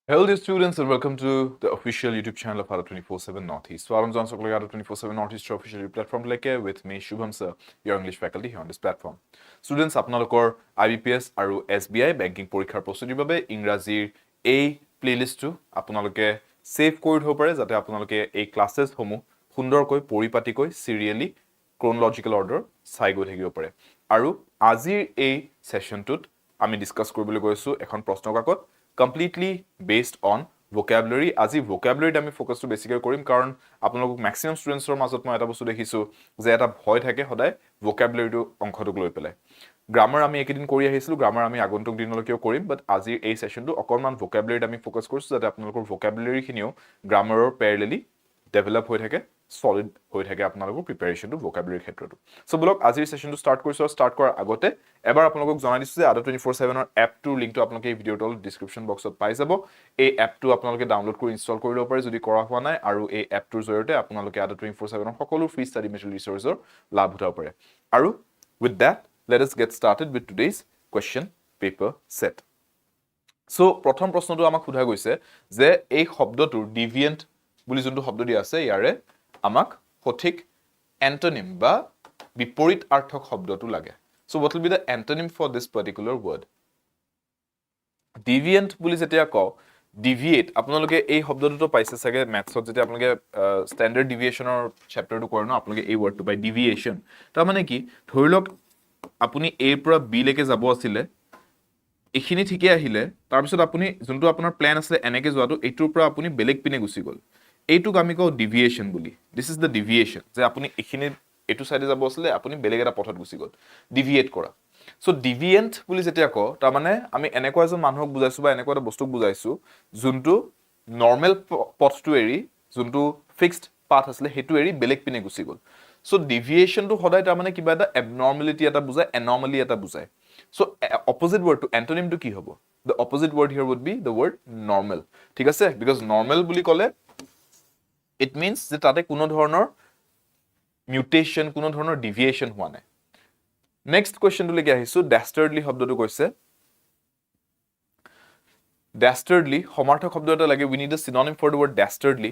Hello dear students and welcome to the official YouTube channel of Ada 24/7 Northeast. So I'm John Sokoloy, Ada 24/7 Northeast official platform with me Shubham sir, your English faculty here on this platform. Students, আপোনালোকৰ IBPS আৰু SBI banking পৰীক্ষাৰ প্ৰস্তুতিৰ বাবে ইংৰাজীৰ এই প্লেলিষ্টটো আপোনালোকে save কৰি থব পাৰে যাতে আপোনালোকে এই ক্লাसेस সমূহ সুন্দৰকৈ পৰিপাটিকৈ সিৰিয়ালি chronological order চাই গৈ থাকিব পাৰে। আৰু আজিৰ এই সেশনটোত আমি ডিসকাস কৰিবলৈ গৈছো এখন প্ৰশ্নকাকত completely based on vocabulary. আজি vocabulary আমি ফোকাসটো বেছিকৈ কৰিম কাৰণ আপোনালোক ম্যাক্সিমাম ষ্টুডেন্টছৰ মাজত মই এটা বস্তু দেখিছো যে এটা ভয় থাকে সদায় vocabularyটো অংশটোক লৈ পেলাই। গ্ৰামাৰ আমি একদিন কৰি আহিছিলো, গ্ৰামাৰ আমি আগন্তুক দিনলৈকেও কৰিম, বাট আজিৰ এই সেশনটো অকনমান vocabulary আমি ফোকাস কৰিছো যাতে আপোনালোকৰ vocabulary খিনিও গ্ৰামাৰৰ প্যাৰেলেলি ডেভেলপ হৈ থাকে, সলিড হৈ থাকে আপোনালোকৰ প্ৰিপাৰেচনটো vocabulary ক্ষেত্ৰটো। সো বলক আজিৰ সেশনটো স্টাৰ্ট কৰিছো। স্টাৰ্ট কৰাৰ আগতে এবাৰ আপোনালোকক জনাই দিছো যে Ada 24/7 ৰ এপটোৰ লিংকটো আপোনালোকে এই ভিডিঅ'ৰ তলত ডেসক্ৰিপচন বক্সত পাই যাব। এই এপটো আপোনালোকে ডাউনলোড কৰি ইনষ্টল কৰি ল'ব পাৰে যদি কৰা হোৱা নাই, আৰু এই এপটোৰ জৰিয়তে আপোনালোকে Ada 24/7 ৰ সকলো ফ্ৰী ষ্টাডি মেটেৰিয়েল ৰিসোৰ্সৰ লাভ উঠাব পাৰে। আৰু with that, let us get started with today's question paper set. So প্ৰথম প্ৰশ্নটো আমাক সোধা গৈছে যে এই শব্দটোৰ ডিভিয়েন্ট বুলি যোনটো শব্দ দিয়া আছে ইয়াৰে আমাক সঠিক antonym বা বিপৰীত অৰ্থক শব্দটো লাগে। So what will be the antonym for this particular word? Deviant বুলি যেতিয়া কও, deviate আপোনালোকে এই শব্দটো পাইছে চাগে ম্যাথছত যেতিয়া আপোনালোকে স্ট্যান্ডার্ড ডেভিয়েশনৰ চ্যাপ্টাৰটো কৰে ন, আপোনালোকে এই ওয়াৰ্ডটো পাই ডেভিয়েশন। তাৰ মানে কি, ধৰি লওক আপুনি a ৰ পৰা b লৈকে যাব আছিলে, এখিনি ঠিকে আহিলে, তাৰ পিছত আপুনি যোনটো আপোনাৰ প্ল্যান আছে এনেকে যোৱাটো এইটোৰ পৰা আপুনি বেলেগ পিনে গুচি গল, এইটোক আমি কও ডেভিয়েশন বুলি। দিস ইজ দ্য ডেভিয়েশন, যে আপুনি এখিনি এটো সাইডে যাব আছিলে আপুনি বেলেগ এটা পথত গুচি গল, ডিভিয়েট কৰা। সো ডিভিয়েন্ট বুলি যেতিয়া কও তাৰ মানে আমি এনেকুৱা এজন মানুহক বুজাইছো বা এনেকুৱা এটা বস্তুক বুজাইছো যোনটো নৰ্মেল পথটো এৰি, যোনটো ফিক্সড পাথ আছিলে হেতু এৰি বেলেগ পিনে গুচি গল। সো ডেভিয়েশনটো সদায় তাৰ মানে কিবা এটা এবনৰ্মালিটি এটা বুজায়, এনৰ্মালি এটা বুজায়। So opposite word to antonym to কি হ'ব? The opposite word here would be the word normal. ঠিক আছে? Because normal বুলি ক'লে it means যে তাতে কোনো ধৰণৰ mutation, কোনো ধৰণৰ deviation হোৱা নাই। Next question to লৈকে আহিছো, dastardly শব্দটো কৈছে। Dastardly সমাৰ্থক শব্দ এটা লাগে, we need a synonym for the word dastardly.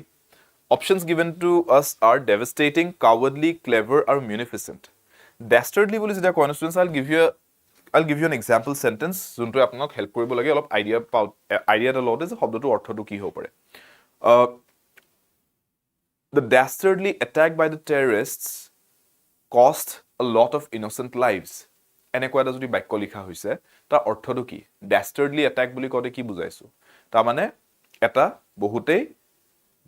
Options given to us are devastating, cowardly, clever আৰু munificent. Dastardly বুলি যেতিয়া কয় students, I'll give you an example sentence যোনটো আপোনাক হেল্প কৰিব লাগে অলপ আইডিয়া এটা লওঁতে যে শব্দটোৰ অৰ্থটো কি হ'ব পাৰে। The dastardly attack by the terrorists cost a lot of innocent lives. এনেকুৱা এটা যদি বাক্য লিখা হৈছে তাৰ অৰ্থটো কি? Dastardly attack বুলি কওঁতে কি বুজাইছো? তাৰ মানে এটা বহুতেই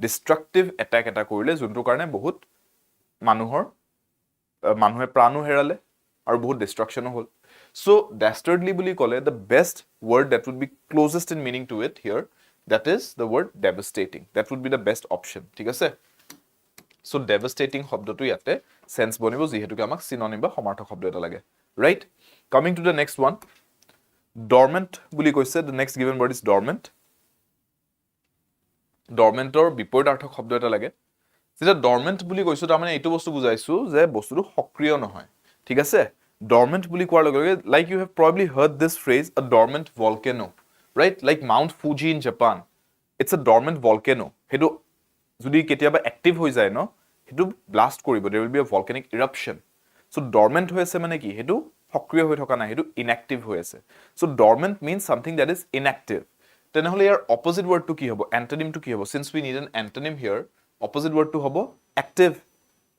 ডিষ্ট্ৰাকটিভ এটাক এটা কৰিলে যোনটোৰ কাৰণে বহুত মানুহে প্ৰাণো হেৰালে আৰু বহুত ডিষ্ট্ৰাকচনো হ'ল। So dastardly বুলি ক'লে the best word that would be closest in meaning to it here, that is the word devastating. That would be the best option. ঠিক আছে? So devastating শব্দটো ইয়াতে সেন্স বনিব যিহেতুকে আমাক synonym বা সমাৰ্থক শব্দ এটা লাগে। Right? Coming to the next one. Dormant বুলি কৈছে, the next given word is dormant. Dormantor বিপৰীতাৰ্থক শব্দ এটা লাগে। যেটা dormant বুলি কৈছো তাৰ মানে এইটো বস্তু বুজাইছো যে বস্তুটো সক্ৰিয় নহয়। ঠিক আছে? Dormant বুলি কোৱাৰ লগে লগে, like you have probably heard this phrase, a dormant volcano, right? Like Mount Fuji in Japan, it's a dormant volcano. হেতু যদি কেতিয়াবা এক্টিভ হৈ যায় ন, হেতু ব্লাস্ট কৰিব, there will be a volcanic eruption. So dormant হৈ আছে মানে কি, হেতু সক্ৰিয় হৈ থকা নাই, হেতু inactive হৈ আছে। So dormant means something that is inactive. তেনেহলে ইয়াৰ opposite word to কি হ'ব? Antonym to কি হ'ব? Since we need an antonym here, opposite word to হ'ব active,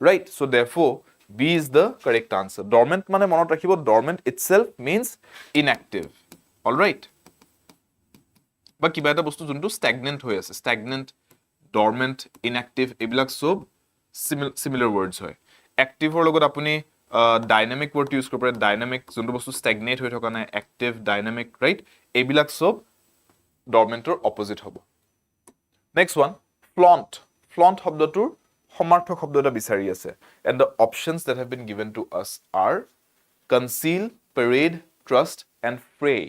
right? So therefore B is the correct answer. Dormant মানে মনত ৰাখিব, dormant itself means inactive. All right? বা কিবা এটা বস্তু যোনটো stagnant হৈ আছে, stagnant, dormant, inactive, এইবিলাক সব similar words হয়। Active ৰ লগত আপুনি dynamic word use কৰিব পাৰে, dynamic যোনটো বস্তু stagnate হৈ থকা নাই, active, dynamic, right? এইবিলাক সব dormant ৰ opposite হ'ব। Next one, flaunt. Flaunt শব্দটোৰ সমাৰ্থক শব্দ এটা বিচাৰি আছে, and the options that have been given to us are conceal, parade, trust and fray.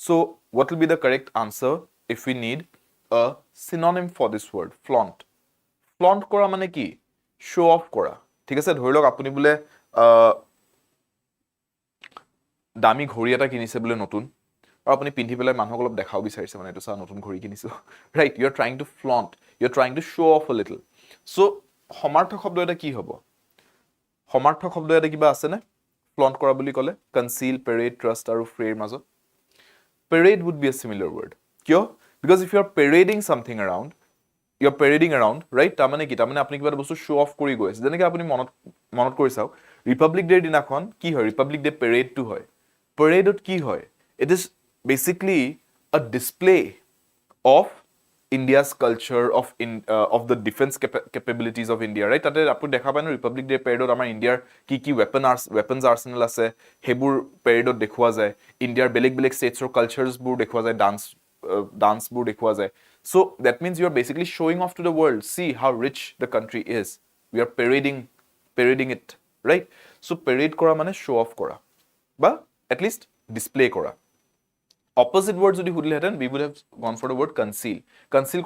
So what will be the correct answer if we need a synonym for this word? Flaunt. Flaunt কৰা মানে কি? Show off কৰা। ঠিক আছে? ধৰি লওক আপুনি বোলে দামী ঘড়ী এটা কিনিছে বোলে নতুন, আৰু আপুনি পিন্ধি পেলাই মানুহক অলপ দেখাও বিচাৰিছে মানে এইটো চা নতুন ঘড়ী কিনিছো right you are trying to flaunt you are trying to show off a little so সমাৰ্থক শব্দ এটা কি হ'ব সমাৰ্থক শব্দ এটা কিবা আছে নে ফ্লন্ট কৰা বুলি ক'লে কনসিল পেৰেড ট্ৰাষ্ট আৰু ফ্ৰেৰ মাজত parade would be a similar word কিয় because if you are parading something around you are parading around right তাৰমানে কি তাৰমানে আপুনি কিবা এটা বস্তু show off কৰি গৈ আছে যেনেকৈ আপুনি মনত কৰি চাওক ৰিপাব্লিক ডেৰ দিনাখন কি হয় ৰিপাব্লিক ডে পেৰেডটো হয় পেৰেডত কি হয় it is basically a display of India's culture of the defense capabilities of India right তাতে আপুনি দেখা পায় ন ৰিপাব্লিক ডে পেৰেডত আমাৰ ইণ্ডিয়াৰ কি weapons arsenal আছে হেবোৰ পেৰেডত দেখুৱা যায় ইণ্ডিয়াৰ বেলেগ ষ্টেটছৰ কালচাৰছবোৰ দেখুৱা যায় ডান্সবোৰ দেখুৱা যায় so that means you are basically showing off to the world see how rich the country is we are parading it right so parade কৰা মানে show off কৰা বা at least display কৰা opposite word যদি হুদিলেহেঁতেন we would have gone for the word conceal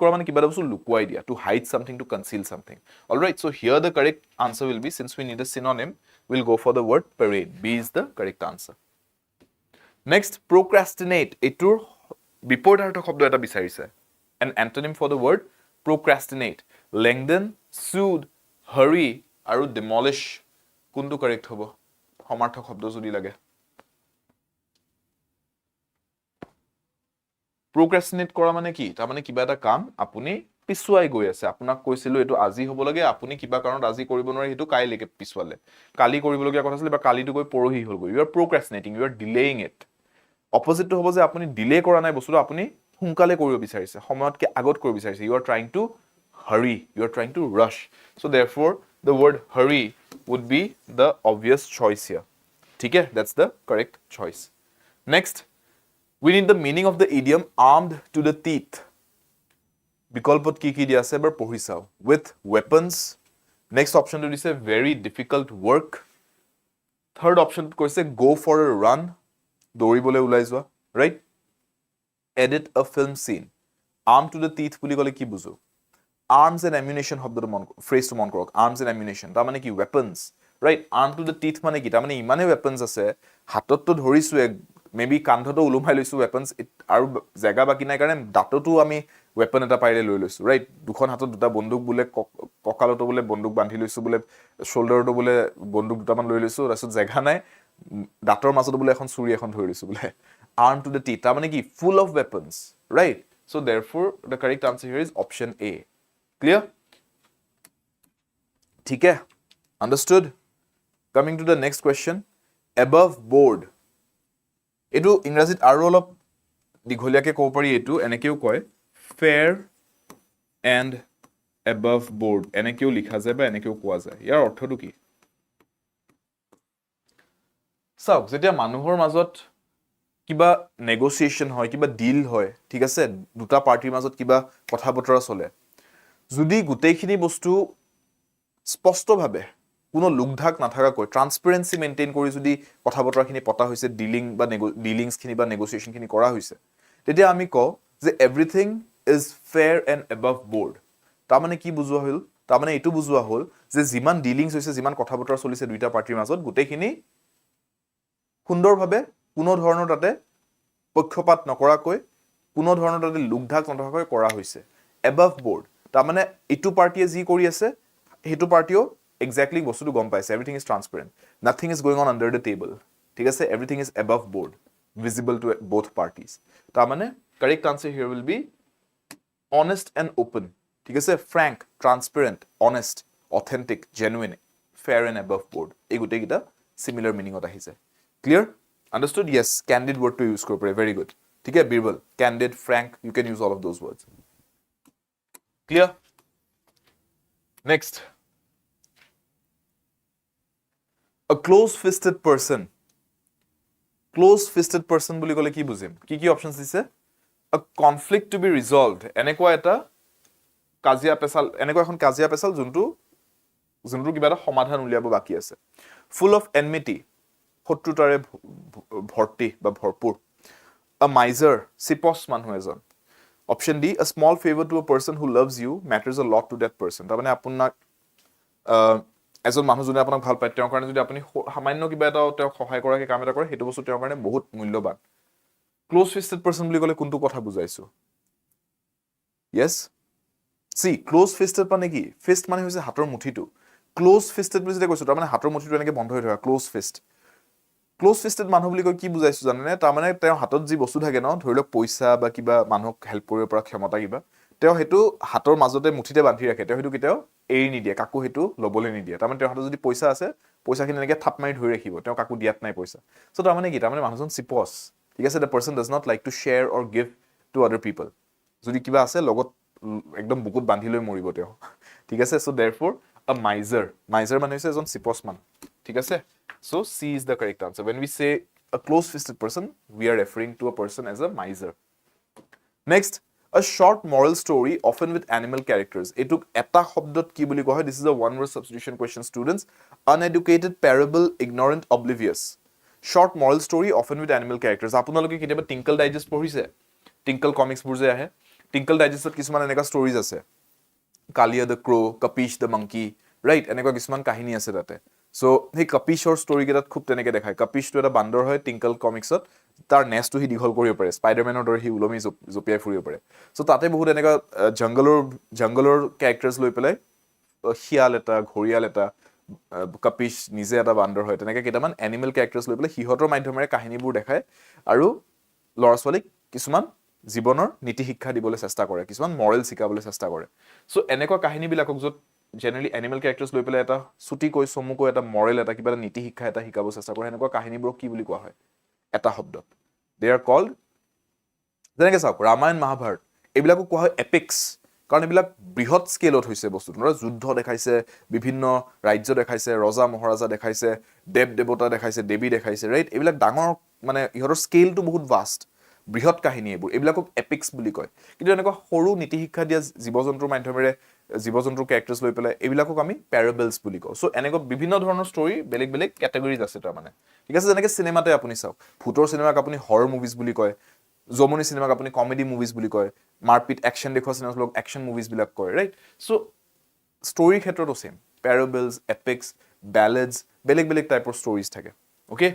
কৰা মানে কিবা এটা বস্তু লুকুৱাই দিয়া to hide something to conceal something all right so here the correct answer will be since we need a synonym we'll go for the word parade b is the correct answer next procrastinate এটোৰ বিপৰীতাৰ্থক শব্দ এটা বিচাৰিছে an antonym for the word procrastinate lengthen soothe hurry আৰু demolish কোনটো correct হ'ব সমাৰ্থক শব্দ যদি লাগে procrastinate কৰা মানে কি তাৰ মানে কিবা এটা কাম আপুনি পিছুৱাই গৈ আছে আপোনাক কৈছিলো এটো আজি হ'ব লাগে আপুনি কিবা কাৰণত আজি কৰিব নোৱাৰে হেতু কাইলৈকে পিছুৱালে কালি কৰিবলগীয়া কথা আছিল বা কালিটো গৈ পৰহি হ'ল গৈ you are procrastinating you are delaying it opposite to হ'ব যে আপুনি ডিলে কৰা নাই বস্তুটো আপুনি সোনকালে কৰিব বিচাৰিছে সময়তকে আগত কৰিব বিচাৰিছে you are trying to hurry you are trying to rush so therefore the word hurry would be the obvious choice here ठीक है that's the correct choice next we need the meaning of the idiom armed to the teeth বিকল্পত কি দিয়া আছে এবাৰ পঢ়ি চাও with weapons next option to দিছে very difficult work third option কৈছে go for a run দৌৰিবলৈ ওলাই যোৱা right edit a film scene armed to the teeth বুলি ক'লে কি বুজো arms and ammunition শব্দটো phrase টো মন কৰক arms and ammunition তাৰ মানে কি weapons right armed to the teeth মানে কি তাৰ মানে ইমানে weapons আছে হাতত তো ধৰিছো maybe কান্ধটো উলুমাই লৈছো weapons আৰু জায়গা বাকি নাই কাৰণে দাঁতটো আমি weapon এটা পাইলে লৈ লৈছো right দুখন হাতত দুটা বন্দুক বুলে ককালটো বুলে বন্দুক বান্ধি লৈছো বুলে শোল্ডাৰটো বুলে বন্দুক দুটামান লৈ লৈছো ৰাছত জায়গা নাই দাঁতৰ মাজত বুলে এখন ছুৰী এখন ধৰি লৈছো বুলে armed to the teeth তাৰ মানে কি full of weapons right so therefore the correct answer here is option A clear ठीक है understood coming to the next question above board এটো ইংৰাজীত আৰু অলপ দীঘলীয়াকে ক'ব পাৰি এটো এনেকেও কয় fair and above board এনেকেও লিখা যায় বা এনেকেও কোৱা যায় ইয়াৰ অৰ্থটো কি চাওক যেতিয়া মানুহৰ মাজত কিবা নেগোসিয়েশন হয় কিবা ডিল হয় ঠিক আছে দুটা পাৰ্টিৰ মাজত কিবা কথা বতৰা চলে যদি গুটেইখিনি বস্তু স্পষ্টভাৱে কোনো লুকধাক নাথাকাকৈ ট্ৰান্সপাৰেন্সি মেইনটেইন কৰি যদি কথা বতৰাখিনি পতা হৈছে ডিলিং বা ডিলিংছ খিনি বা নেগোসিয়েশন খিনি কৰা হৈছে তেতিয়া আমি কওঁ যে everything is fair and above board তাৰ মানে কি বুজোৱা হ'ল তাৰ মানে এটো বুজোৱা হ'ল যে যিমান ডিলিংছ হৈছে যিমান কথা বতৰা চলিছে দুইটা পাৰ্টিৰ মাজত গুটেইখিনি সুন্দৰভাৱে কোনো ধৰণৰ তাতে পক্ষপাত নকৰাকৈ কোনো ধৰণৰ তাতে লুকধাক নথকাকৈ কৰা হৈছে এবাভ বোৰ্ড তাৰ মানে ইটো পাৰ্টিয়ে যি কৰি আছে হেতু পাৰ্টিও exactly বস্তুটো গম পাইছে everything is transparent nothing is going on under the table ঠিক আছে everything is above board visible to both parties তাৰ মানে correct answer here will be honest and open ঠিক আছে frank transparent honest authentic genuine fair and above board এই গুটেই কিটা similar meaning ত আহিছে clear understood yes candid word to use কৰিব পাৰে very good ঠিক আছে birbal candid frank you can use all of those words clear next a close-fisted person বুলি ক'লে কি বুজিম কি অপশনস দিছে a conflict to be resolved এনেকুৱা এটা কাজিয়া পেছাল এনেকুৱা এখন কাজিয়া পেছাল যোনটো কিবা এটা সমাধান উলিয়াব বাকি আছে full of enmity শত্ৰুতাৰে ভৰ্তি বা ভৰপুৰ a miser চিপছ মানুহ এজন option D a small favor to a person who loves you matters a lot to that person তাৰ মানে আপোনাক এজন মানুহ জনে আপোনাক ভাল পায় তেওঁৰ কাৰণে যদি আপুনি সামান্য কিবা এটা তেওঁ সহায় কৰাকে কাম এটা কৰে হেতু বস্তু তেওঁৰ কাৰণে বহুত মূল্যবান ক্লোজ ফিষ্টেড পাৰ্চন বুলি ক'লে কোনটো কথা বুজাইছো yes see close fisted মানে কি fist মানে হৈছে হাতৰ মুঠিটো close fisted বুলি যেতিয়া কৈছো তাৰ মানে হাতৰ মুঠিটো এনেকে বন্ধ হৈ থকা close fist close fisted মানুহ বুলি কৈ কি বুজাইছো জানেনে তাৰ মানে তেওঁৰ হাতত যি বস্তু থাকে ন ধৰি লওক পইচা বা কিবা মানুহক হেল্প কৰিব পৰা ক্ষমতা কিবা তেওঁ হেতু হাতৰ মাজতে মুঠিতে বান্ধি ৰাখে তেওঁ হেতু কিটাও এৰি নিদিয়ে কাকো হেতু লবলৈ নিদিয়ে তাৰ মানে তেওঁৰ হাতত যদি পইচা আছে পইচাখিনি এনেকে থাপ মাৰি ধৰি ৰাখিব তেওঁ কাকো দিয়াত নাই পইচা সো তাৰ মানে কি তাৰ মানে মানুহজন চিপস ঠিক আছে the person does not like to share or give to other people যদি কিবা আছে লগত একদম বুকুত বান্ধি লৈ মৰিব তেওঁ ঠিক আছে সো therefore a miser মানে হৈছে এজন চিপস মান ঠিক আছে so C is the correct answer when we say a close fisted person we are referring to a person as a miser next a short moral story often with animal characters etuk eta shobdot ki boli koha this is a one word substitution question students uneducated parable ignorant oblivious short moral story often with animal characters apunaloke kitaba tinkle digest পঢ়িছে tinkle comics bur je ahe tinkle digest ot kisman eneka stories ase kalia the crow kapish the monkey right eneka kisman kahini ase tate so he kapishor story ketat khub teneke dekhai kapish to eta bandor hoy tinkle comics ot tar nest to hi dighol koribo pare spider-man or hi ulomi jopiai furibo pare so tate bahut eneka jungle characters loi pelai hial eta ghorial eta kapish nije eta bandor hoy teneke kitaman animal characters loi pelai hihotor madhyomere kahini bur dekhai aru loraswalik kisman জীৱনৰ নীতি শিক্ষা দিবলৈ চেষ্টা কৰে কিছুমান Morrell শিকাবলৈ চেষ্টা কৰে সো এনেকুৱা কাহিনী বিলাকক যত জেনাৰেলি এনিমেল ক্যাৰেক্টাৰ্স লৈ পেলাই এটা সুটি কৈ সমুকৈ এটা মৰেল এটা কিবা নীতি শিক্ষা এটা শিকাব চেষ্টা কৰে এনেকুৱা কাহিনীবোৰ কি বুলি কোৱা হয় এটা শব্দত দে আৰ কল্ড যেনেকৈ চাওক ৰামায়ণ মহাভাৰত এইবিলাকক কোৱা হয় এপিক্স কাৰণ এইবিলাক বৃহৎ স্কেলত হৈছে বস্তু ধৰা যুদ্ধ দেখাইছে বিভিন্ন ৰাজ্য দেখাইছে ৰজা মহাৰাজা দেখাইছে দেৱ দেৱতা দেখাইছে দেৱী দেখাইছে ৰাইট এইবিলাক ডাঙৰ মানে ইহতৰ স্কেলটো বহুত ভাষ্ট বৃহৎ কাহিনী এইবিলাকক এপিক্স বুলি কয় কিন্তু এনেকুৱা সৰু নীতি শিক্ষা দিয়া জীৱজন্তুৰ মাধ্যমেৰে জীৱজন্তুৰ ক্যাৰেক্টাৰ্স লৈ পেলাই এইবিলাকক আমি প্যাৰাবলস বুলি কওঁ সো এনেকুৱা বিভিন্ন ধৰণৰ ষ্টৰী বেলেগ বেলেগ ক্যাটাগৰিজ আছে তাৰ মানে ঠিক আছে যেনেকৈ সিনেমাতে আপুনি চাওক ভূতৰ সিনেমাক আপুনি হৰৰ মুভিজ বুলি কয় জমনি সিনেমাক আপুনি কমেডি মুভিজ বুলি কয় মাৰপিট একচন দেখুৱা সিনেমাক একচন মুভিজ বিলাক কয় ৰাইট সো ষ্টৰীৰ ক্ষেত্ৰতো সেম প্যাৰাবলস এপিক্স ব্যালেডস বেলেগ বেলেগ টাইপৰ ষ্টৰীজ থাকে okay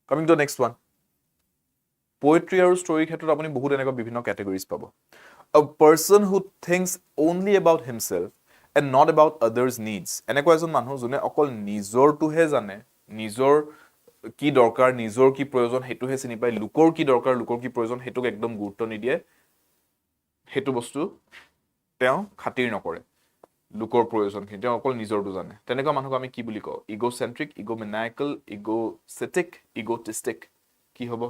coming to next one Poetry or story ক্ষেত্ৰত আপুনি বহুত এনেকুৱা বিভিন্ন ক্যাটাগৰিজ পাব a person who thinks only about himself and not about others needs এনেকুৱা এজন মানুহ যোনে অকল নিজৰটোহে জানে নিজৰ কি দৰকাৰ নিজৰ কি প্ৰয়োজন হেতুহে চিনি পায় লোকৰ কি দৰকাৰ লোকৰ কি প্ৰয়োজন হেতুক একদম গুৰুত্ব নিদিয়ে হেতু বস্তু তেওঁ খাতিৰ নকৰে লোকৰ প্ৰয়োজন কি তেওঁ অকল নিজৰটো জানে তেনেকুৱা মানুহক আমি কি বুলি কওঁ ইগোসেন্ট্ৰিক ইগোমেনিয়াকেল ইগোসেটিক ইগোটিস্টিক কি হ'ব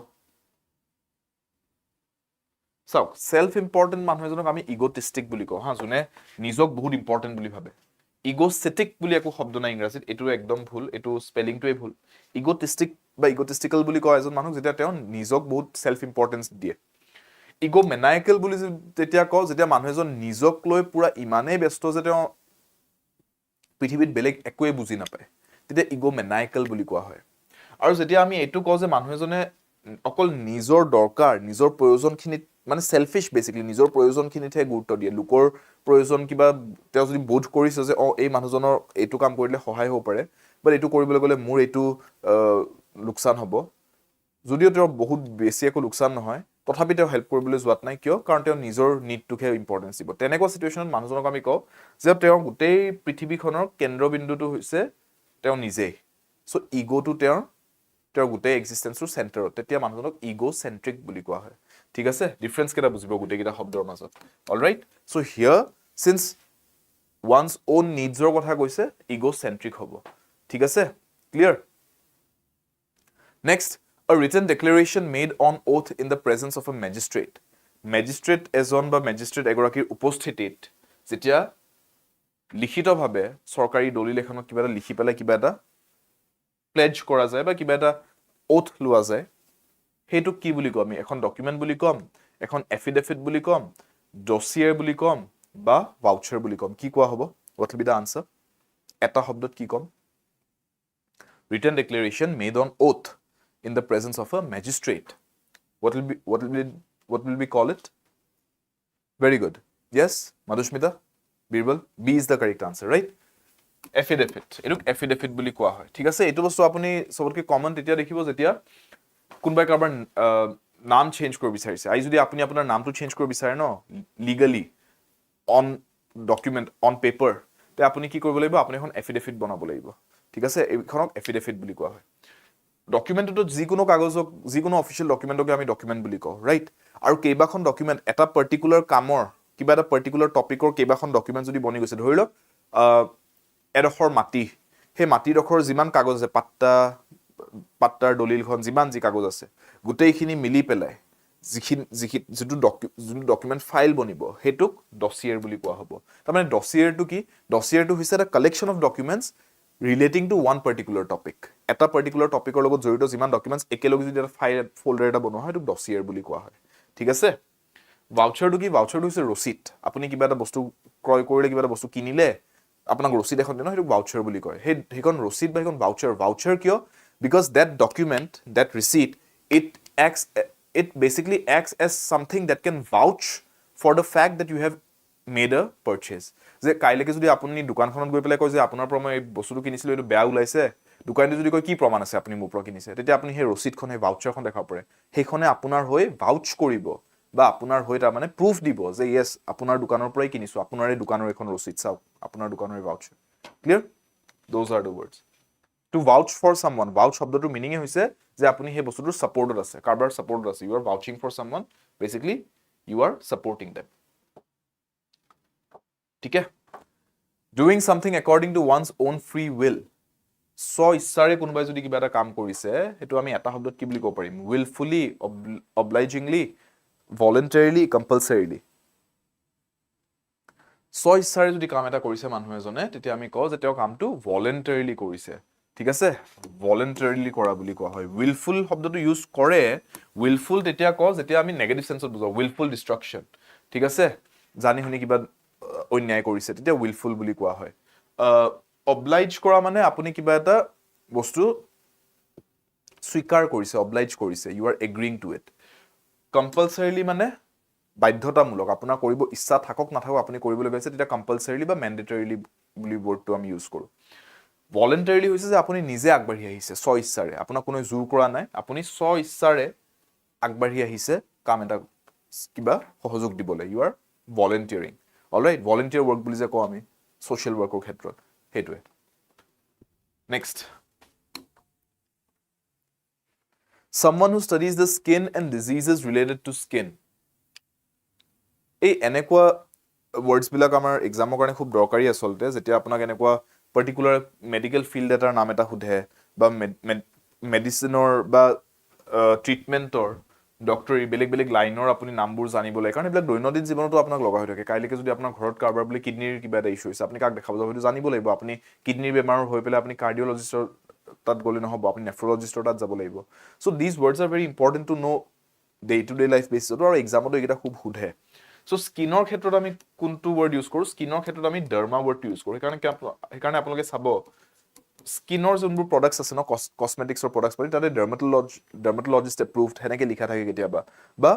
So, self-important মানুহ এজনক আমি ইগোটিস্টিক বুলি কওঁ হা যোনে নিজক বহুত ইম্পৰ্টেন্ট বুলি ভাবে ইগোসেটিক বুলি একো শব্দ নাই ইংৰাজীত এটো একদম ভুল এটো স্পেলিংটোই ভুল ইগোটিস্টিক বা ইগোটিস্টিক্যাল বুলি কয় এজন মানুহ যেতিয়া তেওঁ নিজক বহুত সেলফ ইম্পৰ্টেন্স দিয়ে ইগোমেনিয়াকেল বুলি তেতিয়া কওঁ যেতিয়া মানুহ এজন নিজক লৈ পুৰা ইমানেই ব্যস্ত যে তেওঁ পৃথিৱীত বেলেগ একোৱে বুজি নাপায় তেতিয়া ইগোমেনিয়াকেল বুলি কোৱা হয় আৰু যেতিয়া আমি এটো কওঁ যে মানুহ এজনে অকল নিজৰ দৰকাৰ নিজৰ প্ৰয়োজনখিনিত মানে সেলফিশ বেসিক্যালি নিজৰ প্ৰয়োজনখিনিতহে গুৰুত্ব দিয়ে লোকৰ প্ৰয়োজন কিবা তেওঁ যদি বোধ কৰিছে যে এই মানুহজনৰ এটো কাম কৰিলে সহায় হ'ব পাৰে বা এটো কৰিবলৈ গলে মোৰ এটো লোকসান হ'ব যদিও তেওঁ বহুত বেছি একো লোকসান নহয় তথাপি তেওঁ হেল্প কৰিবলৈ যোৱাত নাই কিয় কাৰণ তেওঁ নিজৰ নিডটোকে ইম্পৰ্টেন্স দিব তেনেকুৱা সিচুৱেচনত মানুহজনক আমি কওঁ যে তেওঁ গোটেই পৃথিৱীখনৰ কেন্দ্ৰবিন্দুটো হৈছে তেওঁ নিজেই সো ইগোটো তেওঁৰ গোটেই এক্সিস্টেন্সৰ সেন্টাৰত তেতিয়া মানুহজনক ইগোসেন্ট্ৰিক বুলি কোৱা হয় ঠিক আছে ডিফাৰেন্স কেটা বুজিব গোটেই কিটা শব্দৰ মাজত অলৰাইট সো হিয়াৰ সিন্স one's own needs ৰ কথা কৈছে ইগোসেন্ট্ৰিক হ'ব ঠিক আছে clear next a written declaration made on oath in the presence of a magistrate এজন বা magistrate এগৰাকীৰ উপস্থিতিত যেতিয়া লিখিতভাৱে চৰকাৰী দলিল এখনত কিবা এটা লিখি পেলাই কিবা এটা প্লেজ কৰা যায় বা কিবা এটা ওথ লোৱা যায় হেতু কি বুলি কম আমি এখন ডকুমেন্ট বুলি কম এখন এফিডেভিট বুলি কম ডছিয়াৰ বুলি কম বা ভাউচাৰ বুলি কম কি কোৱা হ'ব what will be the answer এটা শব্দত কি কম written declaration made on oath in the presence of a magistrate what will we call it very good yes madhushmita birbal b is the correct answer right affidavit এটুক affidavit বুলি কোৱা হয় ঠিক আছে এটো বস্তু আপুনি সবতকে কমন তেতিয়া দেখিব যেতিয়া কোনবাই কাৰোবাৰ নাম চেঞ্জ কৰিব বিচাৰিছে আই যদি আপুনি আপোনাৰ নামটো চেঞ্জ কৰিব বিচাৰে ন legally on document on paper তে আপুনি কি কৰিব লাগিব আপুনি এখন এফিডেভিট বনাব লাগিব ঠিক আছে এইখনক এফিডেভিট বুলি কোৱা হয় ডকুমেণ্টটো যিকোনো কাগজক যিকোনো অফিচিয়েল ডকুমেণ্টকে আমি ডকুমেণ্ট বুলি কওঁ ৰাইট আৰু কেইবাখন ডকুমেণ্ট এটা পাৰ্টিকুলাৰ কামৰ কিবা এটা পাৰ্টিকুলাৰ টপিকৰ কেইবাখন ডকুমেণ্ট যদি বনি গৈছে ধৰি লওক এডোখৰ মাটি সেই মাটিডোখৰ যিমান কাগজ আছে পাট্টাৰ দলিলখন যিমান যি কাগজ আছে গোটেইখিনি মিলি পেলাই যিটো ডকুমেণ্ট ফাইল বনিব সেইটোক ডছিয়েৰ বুলি কোৱা হ'ব তাৰমানে ডছিয়েৰটো কি ডছিয়েৰটো হৈছে এটা collection of documents relating to one particular topic এটা পাৰ্টিকুলাৰ টপিকৰ লগত জড়িত যিমান ডকুমেণ্টছ একেলগে যদি এটা ফাইল ফল্ডাৰ এটা বনোৱা হয় সেইটোক ডছিয়েৰ বুলি কোৱা হয় ঠিক আছে ভাউচাৰটো কি ভাউচাৰটো হৈছে ৰচিদ আপুনি কিবা এটা বস্তু ক্ৰয় কৰিলে কিবা এটা বস্তু কিনিলে আপোনাক ৰচিদ এখন দিয়ে ন সেইটোক ভাউচাৰ বুলি কয় সেইখন ৰচিদ বা সেইখন ভাউচাৰ কিয় because that document that receipt it basically acts as something that can vouch for the fact that you have made a purchase যে কাইলৈকে যদি আপুনি দোকানখনত গৈ পেলাই কয় যে আপোনাৰ পৰা মই এই বস্তুটো কিনিছিলো এইটো বেয়া ওলাইছে দোকানীটো যদি কয় কি প্ৰমাণ আছে আপুনি মোৰ পৰা কিনিছে তেতিয়া আপুনি সেই ৰচিদখন সেই ভাউচাৰখন দেখাব পাৰে সেইখনে আপোনাৰ হৈ ভাউচ কৰিব বা আপোনাৰ হৈ তাৰ মানে প্ৰুফ দিব যে ইয়েছ আপোনাৰ দোকানৰ পৰাই কিনিছো আপোনাৰ এই দোকানৰ এখন ৰচিদ চাওক আপোনাৰ দোকানৰ voucher clear those are the words to vouch for someone vouch শব্দটোৰ মিনিং হৈছে যে আপুনি সেই বস্তুটোৰ সাপোৰ্টত আছে কাৰবাৰ সাপোৰ্টত আছে you are vouching for someone basically you are supporting them ঠিক আছে doing something according to one's own free will so ইচ্ছাৰে কোনোবাই যদি কিবা এটা কাম কৰিছে হেতু আমি এটা শব্দত কি বুলি ক'ব পাৰিম willfully obligingly voluntarily compulsorily so ইচ্ছাৰে যদি কাম এটা কৰিছে মানুহ এজনে তেতিয়া আমি কওঁ যে তেওঁ কামটো voluntarily কৰিছে ঠিক আছে voluntarily কৰা বুলি কোৱা হয় willful শব্দটো ইউজ কৰে willful তেতিয়া কওঁ যেতিয়া আমি নেগেটিভ সেন্সত বুজাও willful destruction ঠিক আছে জানি শুনি কিবা অন্যায় কৰিছে তেতিয়া willful বুলি কোৱা হয় oblige কৰা মানে আপুনি কিবা এটা বস্তু স্বীকাৰ কৰিছে oblige কৰিছে you are agreeing to it compulsorily মানে বাধ্যতামূলক আপোনাৰ কৰিব ইচ্ছা থাকক নাথাকক আপুনি কৰিবলৈ গৈছে তেতিয়া compulsorily বা mandatorily বুলি wordটো আমি ইউজ কৰো voluntarily হৈছে যে আপুনি নিজে আগবাঢ়ি আহিছে স্ব ইচ্ছাৰে আপোনাক কোনো জোৰ কৰা নাই আপুনি স্ব ইচ্ছাৰে আগবাঢ়ি আহিছে কাম এটা কিবা সহযোগ দিবলৈ you are volunteering all right volunteer work বুলি যে কওঁ আমি social worker ক্ষেত্ৰত হেতুৱে next someone who studies the skin and diseases related to skin এই এনেকুৱা words বিলাক আমাৰ এক্সামৰ কাৰণে খুব দৰকাৰী আসলতে যেতিয়া আপোনাক এনেকুৱা particular medical field এটাৰ নাম এটা সুধে বা মেডিচিনৰ বা ট্ৰিটমেন্টৰ ডক্টৰী বেলেগ লাইনৰ আপুনি নামবোৰ জানিব লাগে কাৰণ এইবিলাক দৈনন্দিন জীৱনতো আপোনাক লগা হৈ থাকে কাইলৈকে যদি আপোনাৰ ঘৰত কাৰোবাৰ বুলি কিডনিৰ কিবা এটা ইস্যু হৈছে আপুনি কাক দেখাব যাব সেইটো জানিব লাগিব আপুনি কিডনিৰ বেমাৰ হৈ পেলাই আপুনি কাৰ্ডিঅলজিষ্টৰ তাত গ'লে নহব আপুনি নেফ্ৰলজিষ্টৰ তাত যাব লাগিব so this words are very important to know day to day life বেসিছত আৰু এক্সামতো এইটা খুব সুধে সো স্কিনৰ ক্ষেত্ৰত আমি কোনটো ওয়াৰ্ড ইউজ কৰো স্কিনৰ ক্ষেত্ৰত আমি ডাৰ্মা ওয়াৰ্ডটো ইউজ কৰো সেইকাৰণে আপোনালোকে চাব স্কিনৰ যোনবোৰ প্ৰডাক্টছ আছে ন কসমেটিক্সৰ প্ৰডাক্টছ পাৰি তাতে ডাৰ্মাটোলজিষ্ট এপ্ৰুভড হেনেকে লিখা থাকে কেতিয়াবা বা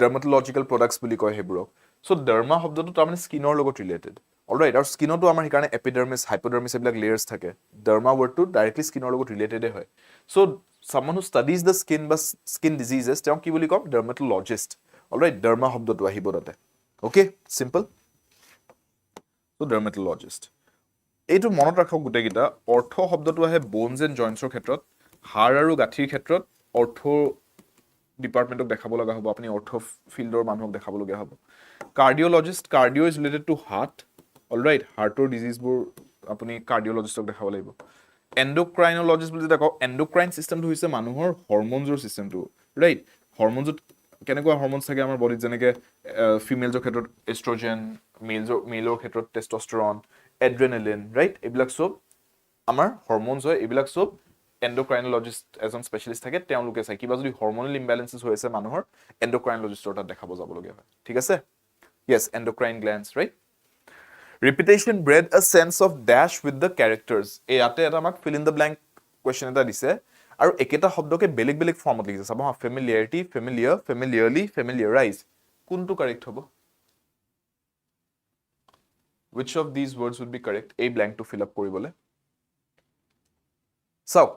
ডাৰ্মাটোলজিক্যাল প্ৰডাক্টছ বুলি কয় হেবোৰক সো ডাৰ্মা শব্দটো তাৰমানে স্কিনৰ লগত ৰিলেটেড অলৰাইট আৰু স্কিনতো আমাৰ সেইকাৰণে এপিডাৰ্মিছ হাইপোডাৰ্মিছ এইবিলাক লেয়াৰ্ছ থাকে ডাৰ্মা ওয়াৰ্ডটো ডাইৰেক্টলি স্কিনৰ লগত ৰিলেটেডে হয় so someone who studies the skin বা skin diseases তেওঁ কি বুলি কম ডাৰ্মাটোলজিষ্ট অলৰাইট ডাৰ্মা শব্দটো আহিব তাতে ওকে সিম্পল সো ডাৰ্মাটোলজিষ্ট এইটো মনত ৰাখক গুটেকিটা অৰ্থ শব্দটো আহে বোনছ এণ্ড জইন্টছৰ ক্ষেত্ৰত হাড় আৰু গাঁঠিৰ ক্ষেত্ৰত অৰ্থ ডিপাৰ্টমেন্টক দেখাব লগা হ'ব আপুনি অৰ্থ ফিল্ডৰ মানুহক দেখাব লগা হ'ব cardiologist cardio is related to heart alright হাৰ্টৰ ডিজিজবোৰ আপুনি কাৰ্ডিঅলজিষ্টক দেখাব লাগিব এন্ডোক্ৰাইনলজিষ্ট বুলি যেটা কওঁ এন্ডোক্ৰাইন সিস্টেমটো হৈছে মানুহৰ হৰমোনজৰ সিস্টেমটো ৰাইট হৰমোনজত কেনেকুৱা হৰমোনছ থাকে আমাৰ বডিত যেনেকে ফিমেলছৰ ক্ষেত্ৰত এষ্ট্ৰোজেন মেলৰ ক্ষেত্ৰত টেষ্টস্টেৰন এড্ৰেনালিন ৰাইট এইবিলাক সব আমাৰ হৰমোনছ হয় এইবিলাক সব এন্ডোক্ৰাইনলজিষ্ট এজন স্পেশালিষ্ট থাকে তেওঁলোকে চাই কিবা যদি হৰমোনাল ইমবেলেন্সেস হৈ আছে মানুহৰ এন্ডোক্ৰাইনলজিষ্টৰ তাত দেখাব যাব লগা হয় ঠিক আছে yes endocrine glands right repetition bred a sense of dash with the characters এই আতে এটা আমাক fill in the blank question এটা দিছে আৰু একেটা শব্দকে বেলেগ ফৰ্মত লিখিছে চাব familiarity familiar familiarly familiarize কোনটো কাৰেক্ট হ'ব which of these words would be correct এই blank to fill up কৰিবলে চাওক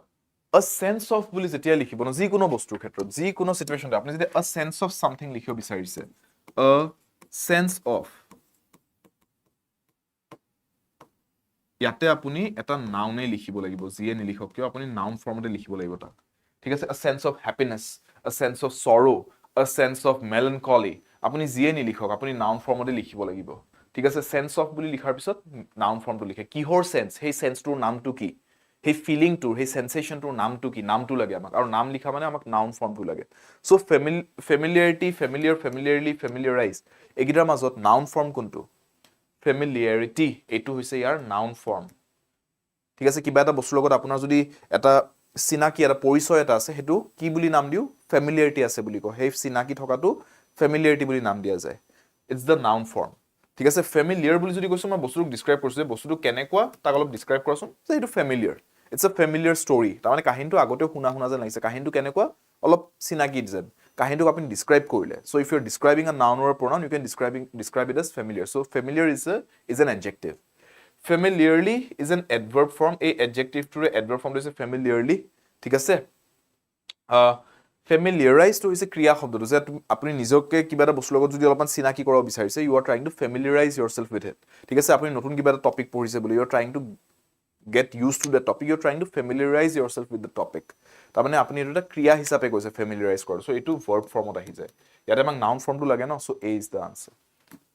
a sense of বুলি যেতিয়া লিখিব ন যিকোনো বস্তুৰ ক্ষেত্ৰত যিকোনো সিচুৱেশনতে আপুনি যদি a sense of something লিখিব বিচাৰিছে a sense of ইয়াতে আপুনি এটা নাউনে লিখিব লাগিব যিয়ে নিলিখক কিয় আপুনি নাউন ফৰ্মতে লিখিব লাগিব তাক ঠিক আছে a sense of happiness a sense of sorrow a sense of melancholy আপুনি যিয়ে নিলিখক আপুনি নাউন ফৰ্মতে লিখিব লাগিব ঠিক আছে sense of বুলি লিখাৰ পিছত নাউন ফৰ্মটো লিখে কিহৰ সেন্স সেই সেন্সটোৰ নামটো কি সেই ফিলিংটোৰ সেই সেন্সেশনটোৰ নামটো কি নামটো লাগে আমাক আৰু নাম লিখা মানে আমাক নাউন ফৰ্মটো লাগে সো ফেমিলিয়াৰিটি ফেমিলিয়াৰ ফেমিলিয়াৰলি ফেমিলিয়াৰাইজ এইকেইটাৰ মাজত নাউন ফৰ্ম কোনটো ফেমিলিয়াৰিটি এইটো হৈছে ইয়াৰ নাউন ফৰ্ম ঠিক আছে কিবা এটা বস্তুৰ লগত আপোনাৰ যদি এটা চিনাকি এটা পৰিচয় এটা আছে হেতু কি বুলি নাম দিও ফেমিলিয়াৰিটি আছে বুলি কয় সেই চিনাকি থকাটো ফেমিলিয়াৰিটি বুলি নাম দিয়া যায় ইটস দ্য নাউন ফৰ্ম ঠিক আছে ফেমিলিয়াৰ বুলি যদি কৈছো মই বস্তুটো ডিসক্ৰাইব কৰিছো বস্তুটো কেনেকুৱা তাক অলপ ডিসক্ৰাইব কৰাচোন যে এইটো familiar it's a familiar story তাৰমানে কাহিনীটো আগতেও শুনা যেন লাগিছে কাহিনীটো কেনেকুৱা অলপ চিনাকি যেন কাহিনীটোক আপুনি ডিসক্ৰাইব কৰিলে so if you are describing a noun or pronoun you can describe it as familiar so familiar is an adjective familiarly is an adverb form a adjective to adverb form is familiarly ঠিক আছে familiarize to is a ক্রিয়া শব্দটো যে আপুনি নিজকে কিবা এটা বস্তুৰ লগত যদি অলপমান চিনাকি কৰাব বিচাৰিছে you are trying to familiarize yourself with it ঠিক আছে আপুনি নতুন কিবা এটা টপিক পঢ়িছে বুলি you are trying to get used to the topic you're trying to familiarize yourself with the topic তাৰমানে আপুনি এটা ক্ৰিয়া হিচাপে কৈছে familiarize কৰা সো এটো verb formত আহি যায় ইয়াতে আমাক noun formটো লাগে ন so a is the answer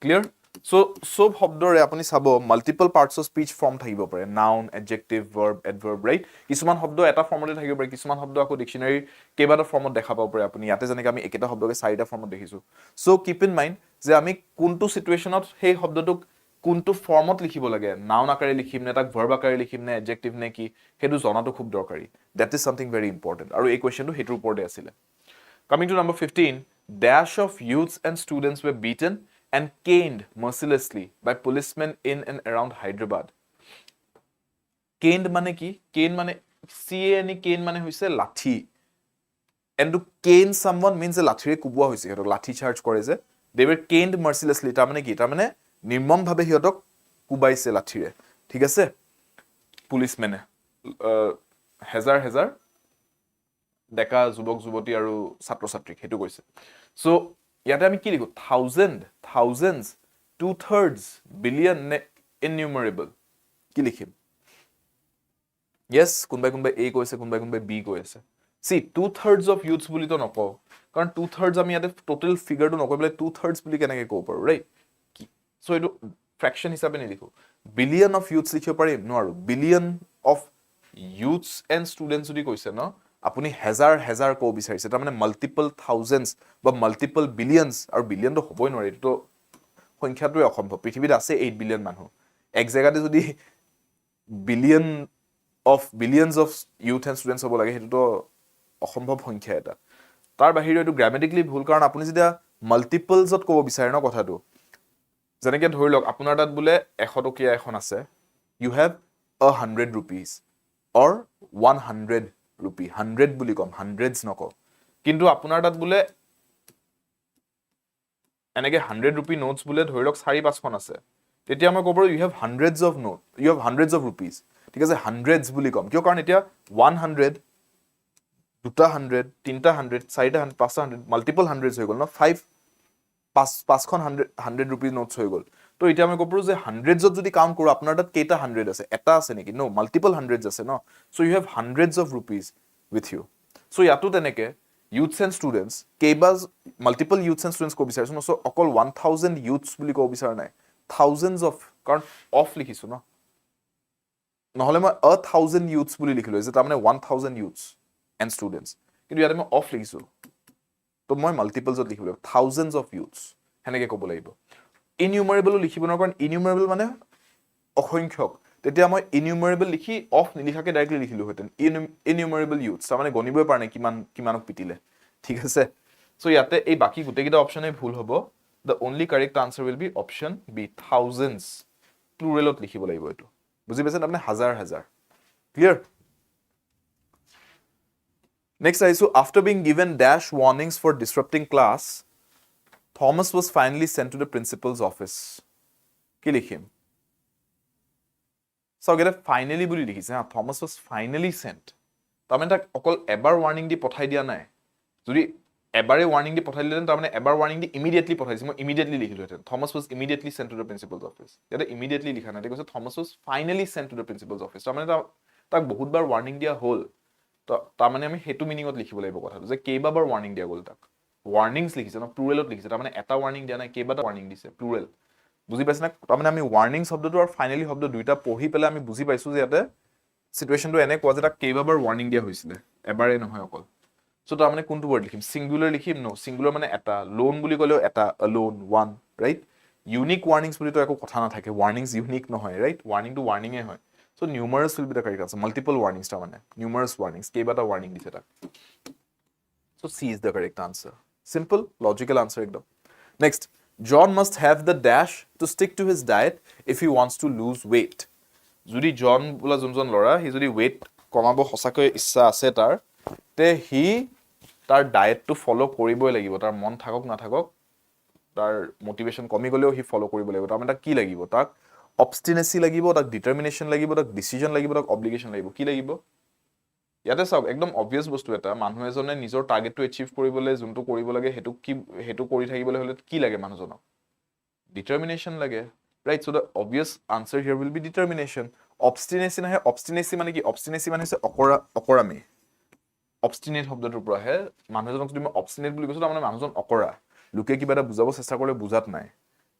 clear so সব শব্দৰে আপুনি চাব multiple parts of speech form থাকিব পাৰে noun adjective verb adverb right কিছুমান শব্দ এটা ফৰ্মতে থাকিব পাৰে কিছুমান শব্দ আকৌ ডিকশনাৰী কেইবাটা ফৰ্মত দেখা পাব পাৰে আপুনি ইয়াতে যেনেকৈ আমি একেটা শব্দকে চাৰিটা ফৰ্মত দেখিছো সো কিপ ইন মাইন্ড যে আমি কোনটো সিচুৱেশনত সেই শব্দটোক কোনটো ফৰ্মত লিখিব লাগে নাউন আকাৰে লিখিম নে তাক ভাৰ্ব আকাৰে লিখিম নে এডজেক্টিভ নে কি হেতু জনাটো খুব দৰকাৰী that is something very important আৰু এই কোৱেশ্চনটো হেতুৰ ওপৰতে আছিল coming to number 15 dash of youths and students were beaten and caned mercilessly by policemen in and around Hyderabad caned মানে কি cane মানে cane মানে হৈছে লাঠি and to cane someone means a লাঠিৰে কুবোৱা হৈছে হেতক লাঠি চাৰ্জ কৰে যে they were caned mercilessly তাৰ মানে কি তাৰ মানে নিৰ্মম ভাবে হিয়তক কুবাইছে লাঠিৰে ঠিক আছে পুলিচমেনে হেজাৰ হেজাৰ ডেকা যুৱক যুৱতী আৰু ছাত্ৰ ছাত্ৰীক হেতু কৈছে সো ইয়াতে আমি কি লিখো thousands 2/3 billion innumerable কি লিখিম yes কোনবাই a কৈছে কোনবাই b কৈছে see 2/3 of youths বুলি তো নকও কাৰণ 2/3 আমি ইয়াতে টোটাল ফিগাৰটো নকৈ বলে 2/3 বুলি কেনেকৈ কব পাৰো ৰাইট সো এটো ফ্ৰেকশন হিচাপে নিলিখো বিলিয়ন অফ ইউথস লিখিব পাৰিম নোৱাৰো billion of youths and students যদি কৈছে ন আপুনি হেজাৰ কো বিচাৰিছে তাৰ মানে মাল্টিপল থাউজেন্ডস বা মাল্টিপল বিলিয়নস আৰু বিলিয়ন তো হবই নোৱাৰে এটো সংখ্যাটোই অসম্ভৱ পৃথিৱীত আছে 8 বিলিয়ন মানুহ এক জায়গাতে যদি billions of youth and students হ'ব লাগে হেতু তো অসম্ভৱ সংখ্যা এটা তাৰ বাহিৰে এটো গ্ৰামাটিক্যালি ভুল কাৰণ আপুনি যেতিয়া মাল্টিপলছত ক'ব বিচাৰে ন কথাটো যেনেকৈ ধৰি লওক আপোনাৰ তাত বুলে 100 টকীয়া এখন আছে you have 100 rupees or 100 rupee 100 বুলি কম hundreds নকও কিন্তু আপোনাৰ তাত বুলে এনেকৈ 100 rupee notes বুলে ধৰি লওক 4-5 খন আছে তেতিয়া মই ক'ব you have hundreds of rupees ঠিক আছে hundreds বুলি কম কিয় কাৰণ এতিয়া 100 দুটা 100 তিনটা 100 চাৰিটা 100 পাঁচটা 100 মাল্টিপল hundreds হৈ গল ন 5খন 100 rupees notes হৈ গল তো এতিয়া আমি ক'ব যে hundreds যদি কাউন্ট কৰো আপোনাৰ তাত কেইটা 100 আছে এটা আছে নেকি নো মাল্টিপল hundreds আছে ন so you have hundreds of rupees with you so ইয়াতো তেনেকে youths and students কেইবাজ মাল্টিপল youths and students কো বিচাৰিছো সো অকল 1000 youths বুলি কো বিচাৰ নাই thousands of কাৰণ অফ লিখিছো ন নহলে মই 1000 youths বুলি লিখিলো যে তাৰ মানে 1000 youths and students কিন্তু ইয়াতে মই অফ লিখিছো তো মই মাল্টিপলছত লিখিব লাগিব thousands of youths হেনেকে ক'ব লাগিব innumerable লিখিব ন কাৰণ innumerable মানে অসংখ্যক তেতিয়া মই innumerable লিখি অফ নিলিখাকে ডাইৰেক্টলি লিখিলো হেতেন innumerable youths তাৰ মানে গণিবই পাৰ নাই কিমানক পিটিলে ঠিক আছে সো ইয়াতে এই বাকি গুটেকিটা অপচনে ভুল হ'ব the only correct answer will be option b thousands pluralত লিখিব লাগিব এটো বুজি পাইছেন আপুনি হাজাৰ clear next so after being given dash warnings for disrupting class Thomas was finally sent to the principal's office কি লিখিম so get finally বুলি লিখিছে Thomas was finally sent তাৰমানে তাক অকল এবাৰ ৱাৰ্নিং দি পঠাই দিয়া নাই যদি এবাৰে ৱাৰ্নিং দি পঠাই দিলেন তাৰমানে এবাৰ ৱাৰ্নিং দি ইমিডিয়েটলি পঠাইছে মই ইমিডিয়েটলি লিখিলোহেঁতেন Thomas was immediately sent to the principal's office ইয়াতে ইমিডিয়েটলি লিখা নাই কৈছে Thomas was finally sent to the principal's office তাৰমানে তাক বহুতবাৰ ৱাৰ্নিং দিয়া হ'ল তাৰমানে আমি হেতু মিনিঙত লিখিব লাগিব কথাটো যে কেইবাবাৰ ৱাৰ্নিং দিয়া গ'ল তাক ৱাৰ্নিংছ লিখিছে ন প্লুৰেলত লিখিছে তাৰমানে এটা ৱাৰ্নিং দিয়া নাই কেইবাটা ৱাৰ্নিং দিছে প্লুৰেল বুজি পাইছ না তাৰমানে আমি ৱাৰ্নিং শব্দটো আৰু ফাইনেলি শব্দ দুইটা পঢ়ি পেলাই আমি বুজি পাইছো যে ইয়াতে সিচুৱেশ্যনটো এনেকুৱা যে তাক কেইবাবাৰ ৱাৰ্নিং দিয়া হৈছিলে এবাৰে নহয় অকল So, তাৰমানে কোনটো word লিখিম singular লিখিম no singular মানে এটা lone বুলি ক'লেও এটা alone one right unique warnings বুলি তো একো কথা নাথাকে warnings unique নহয় right warning to warning এ হয় so numerous will be the correct answer multiple warnings তাৰমানে numerous warnings কেইবাটা warning দিছে তাক so C is the correct answer simple logical answer একদম next John must have the dash to stick to his diet if he wants to lose weight যদি জন বোলা যোনজন ল'ৰা সি যদি weight কমাব সঁচাকৈ ইচ্ছা আছে তাৰ তে হি তাৰ ডায়েটটো ফলো কৰিবই লাগিব তাৰ মন থাকক নাথাকক তাৰ মোটিভেশ্যন কমি গলেও হি ফলো কৰিব লাগিব তাৰমানে তাক কি লাগিব তাক অবষ্টিনেসি লাগিব তাক ডিটাৰমিনেশ্যন লাগিব তাক ডিসিজন লাগিব তাক অব্লিগেশ্যন লাগিব কি লাগিব ইয়াতে চাওক একদম অবভিয়াস বস্তু এটা মানুহ এজনে নিজৰ টাৰ্গেটটো এচিভ কৰিবলৈ যোনটো কৰিব লাগে হেতু কৰি থাকিবলৈ হলে কি লাগে মানুহজনক ডিটাৰমিনেশ্যন লাগে right so the obvious answer here will be determination obstinacy nahe obstinacy mane ki obstinacy mane hoise okorame obstinate শব্দটোৰ পৰা হে মানুহজনক যদি মই obstinate বুলি কৈছো তাৰ মানে মানুহজন অকৰা লুকে কিবা এটা বুজাব চেষ্টা কৰিলে বুজাত নাই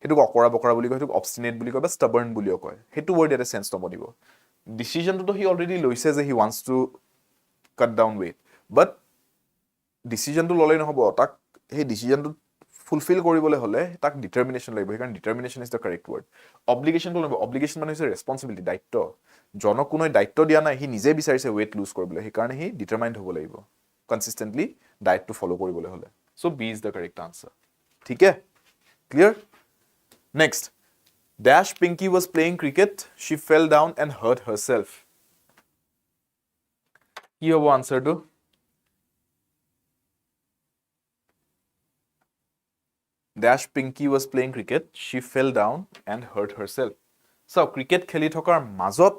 হেতুক অকৰা বকৰা বুলি কয় হেতুক obstinate বুলি কয় বা stubborn বুলিও কয় হেতু word ইয়াতে সেন্স নবদিব ডিসিশনটো তো হি অলৰেডি লৈছে যে হি wants to cut down weight but ডিসিশনটো ললেই নহব তাক সেই ডিসিশনটো fulfill কৰিবলৈ হলে তাক ডিটাৰমিনেশ্যন লাগিব কাৰণ determination is the correct word অব্লিগেশ্যনটো লাগিব অব্লিগেশ্যন মানে হৈছে ৰেসপন্সিবিলিটি দায়িত্ব জনক কোনো দায়িত্ব দিয়া নাই হি নিজে বিচাৰিছে weight lose কৰিবলৈ সেই কাৰণে হি ডিটাৰমাইন্ড হ'ব লাগিব কনসিস্টেন্টলি ডায়েটটো ফলো কৰিবলৈ হলে so B is the correct answer ঠিক আছে clear next Dash Pinky was playing cricket she fell down and hurt herself কি হ'ব আনসাৰটো Dash Pinky was playing cricket. She fell down and hurt herself. So, cricket খেলি থকাৰ মাজত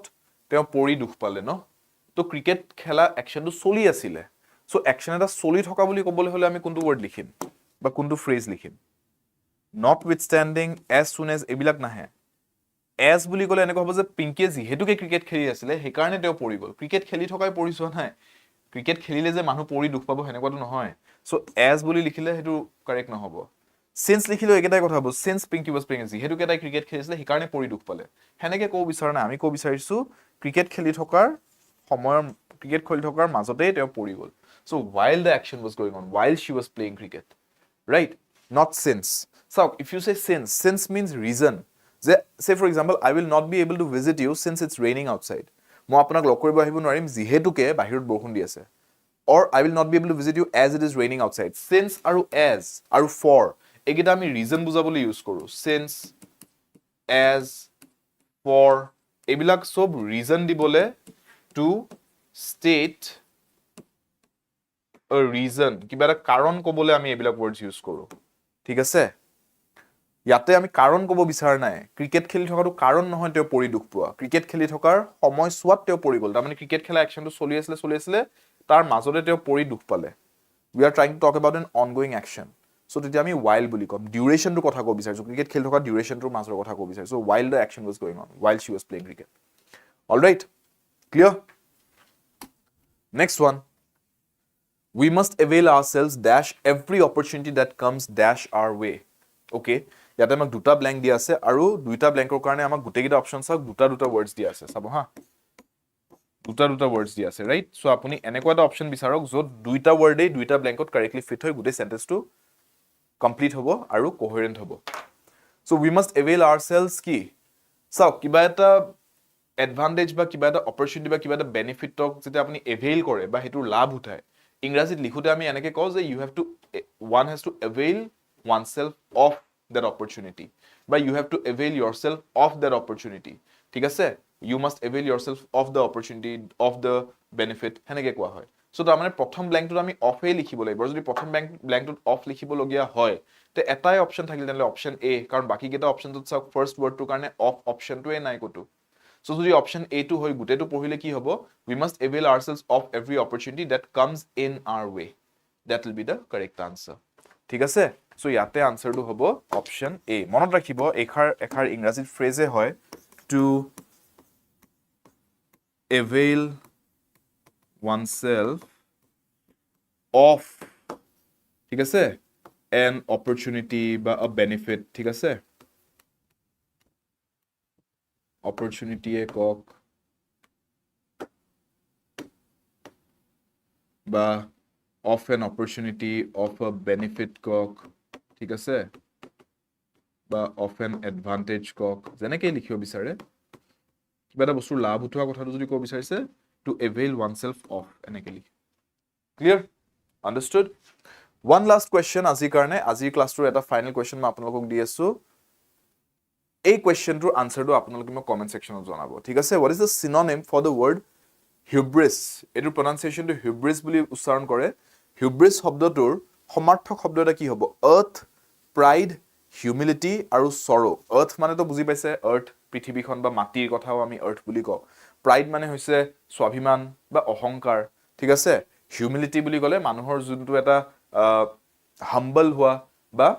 তেওঁ পৰি দুখ পালে ন তো ক্ৰিকেট খেলা একশনটো চলি আছিল সো একশন এটা চলি থকা বুলি ক'বলৈ হলে আমি কোনটো ওয়াৰ্ড লিখিম বা কোনটো ফ্ৰেজ লিখিম notwithstanding as soon as এবিলাক নাহে as বুলি ক'লে এনেকুৱা হ'ব যে পিংকিয়ে যিহেতুকে ক্ৰিকেট খেলি আছিল সেই কাৰণে তেওঁ পৰি গল ক্ৰিকেট খেলি থকাই পৰিছ নাই ক্ৰিকেট খেলিলে যে মানুহ পৰি দুখ পাব হেনেকুৱাটো নহয় সো as বুলি লিখিলে হেতু কাৰেক্ট নহব since লিখিলো একেটাই কথা হ'ব since Pinky was playing যেহেতু কেটাই ক্ৰিকেট খেলিছিল সেই কাৰণে পৰি দুখ পালে হেনেকে কও বিচাৰ না আমি কও বিচাৰিছো ক্ৰিকেট খেলি থকাৰ সময় ক্ৰিকেট খেলি থকাৰ মাজতে তেওঁ পৰি গল so while the action was going on while she was playing cricket right not since so if you say since means reason say for example I will not be able to visit you since it's raining outside মই আপোনাক লগ কৰিব আহিব নোৱাৰিম যেহেতুকে বাহিৰত বৰষুণ দি আছে or I will not be able to visit you as it is raining outside since আৰু as আৰু for এগিটা আমি ৰিজন বুজাবলৈ ইউজ কৰো since as for এবিলাক সব ৰিজন দিবলে to state a reason কিবা এটা কাৰণ ক'বলৈ আমি এবিলাক ওয়াৰ্ডস ইউজ কৰো ঠিক আছে ইয়াতে আমি কাৰণ ক'ব বিচাৰ নাই ক্ৰিকেট খেলি থকাটো কাৰণ নহয় তেওঁ পৰি দুখ পোৱা ক্ৰিকেট খেলি থকাৰ সময় সোৱাত তেওঁ পৰি গল তাৰমানে ক্ৰিকেট খেলা একশনটো চলি আছিল তাৰ মাজতে তেওঁ পৰি দুখ পালে we are trying to talk about an ongoing action so তেতিয়া আমি while বুলি কম duration টো কথা কব বিচাৰিছো ক্ৰিকেট খেলি থকা duration টোৰ মাজৰ কথা কব বিচাৰিছো while the action was going on while she was playing cricket all right clear next one we must avail ourselves dash every opportunity that comes dash our way okay ইয়াতে আমাক দুটা blank দিয়া আছে আৰু দুইটা blankৰ কাৰণে আমাক গুটেকিটা অপচনছ আছে দুটা words দিয়া আছে চাব হা দুটা words দিয়া আছে right so আপুনি এনেকুৱা এটা অপচন বিচাৰক যত দুইটা ওয়াৰ্ডে দুইটা ব্ল্যাঙ্কত কাৰেক্টলি ফিট হৈ গুটে সেন্টেন্সটো কমপ্লিট হ'ব আৰু কোহেৰেন্ট হ'ব so we must avail ourselves কি so কিবা এটা এডভান্টেজ বা কিবা এটা অপৰচুনিটি বা কিবা এটা বেনিফিটক যেটা আপুনি এভেইল কৰে বা হেতুৰ লাভ উঠায় ইংৰাজীত লিখোতে আমি এনেকে কওঁ যে you have to one has to avail oneself of that opportunity বা you have to avail yourself of that opportunity ঠিক আছে you must avail yourself of the opportunity of the benefit হেনেকে কোৱা হয় সো তাৰ মানে প্ৰথম ব্ল্যাঙ্কটো আমি অফে লিখিব লাগিব যদি প্ৰথম ব্ল্যাঙ্কটোত অফ লিখিব লগিয়া হয় তে এটাই অপচন থাকিল তেনে অপচন এ কাৰণ বাকি কেটা অপচনটোত সব ফাৰ্স্ট ওয়াৰ্ডটোৰ কাৰণে অফ অপচনটোৱে নাই কতো So যদি অপশন A টো হয় গুটেটো পঢ়িলে কি হ'ব we must avail ourselves of every opportunity that comes in our way that will be the correct answer ঠিক আছে সো ইয়াতে আনসাৰটো হ'ব অপশন A মনত ৰাখিব এখাৰ ইংৰাজীত ফ্ৰেজে হয় to avail oneself of ঠিক আছে an opportunity বা a benefit ঠিক আছে opportunity এ কক বা of an opportunity of a benefit কক ঠিক আছে বা of an advantage কক যেনেকৈ লিখিব বিচাৰে কিবা এটা বস্তুৰ লাভ উঠোৱা কথাটো যদি ক'ব বিচাৰিছে to avail oneself of এনেকৈ লিখি clear understood one last question আজিৰ কাৰণে আজিৰ ক্লাছটোৰ এটা ফাইনেল কোৱেশ্চন মই আপোনালোকক দি আছো এই কোৱেশ্চনটোৰ আনসাৰটো আপোনালোকে মোক কমেন্ট সেকশনত জনাব ঠিক আছে what is the synonym for the word hubris এটো pronunciation to hubris বুলি উচ্চাৰণ কৰে hubris শব্দটোৰ সমাৰ্থক শব্দ এটা কি হ'ব earth pride humility আৰু sorrow earth মানে তো বুজি পাইছে earth পৃথিৱীখন বা মাটিৰ কথাও আমি earth বুলি কওঁ pride মানে হৈছে স্বাভিমান বা অহংকাৰ ঠিক আছে humility বুলি ক'লে মানুহৰ যোনটো এটা humble হোৱা বা